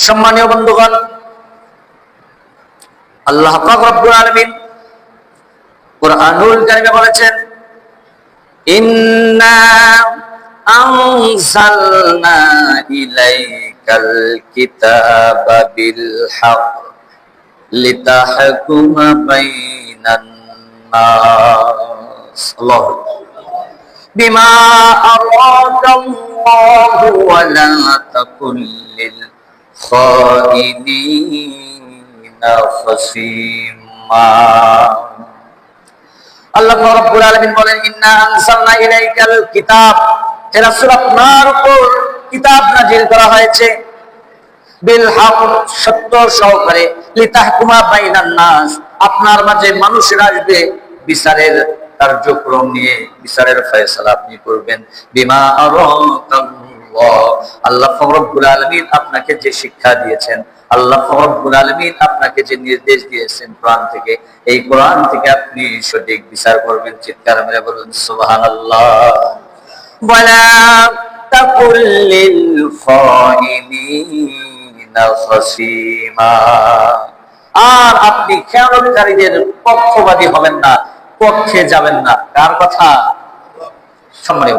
সম্মানীয় বন্ধুগণ, আল্লাহ পাক রব্বুল আলামিন কুরআনুল কারীমে বলেছেন, ইন্না আনজালনা ইলাইকাল কিতাবা বিল হক লিতাহকুমা বাইনান নাস। আল্লাহু বিমা আরাকাল্লাহু ওয়া লা তাকুল লিল খাইনিনা খাসিমা। আল্লাহ রাব্বুল আলামিন বলেন, ইন্না আনজালনা ইলাইকাল কিতাব, হে রাসূল আপনার উপর কিতাব নাযিল করা হয়েছে, বিল হক, সত্য সহকারে, লিতাহকুমা বাইনান নাস, আপনার মাঝে মানুষের আসবে বিচারের কার্যক্রম নিয়ে, বিচারের ফয়সালা আপনি করবেন। বিমা আরাকাল্লাহ, আল্লাহ রাব্বুল আলামিন আপনাকে যে শিক্ষা দিয়েছেন, আল্লাহ রাব্বুল আলামিন আপনাকে যে নির্দেশ দিয়েছেন কোরআন থেকে, এই কোরআন থেকে আপনি সঠিক বিচার করবেন। চিৎকার মেরে বলুন সুবহানাল্লাহ। ওয়ালা তাকুল লিল খাইনিনা খাসিমা, আর আপনি খেয়ানতকারীদের পক্ষপাতী হবেন না, পক্ষে যাবেন না। কার কথা? সম্মানিত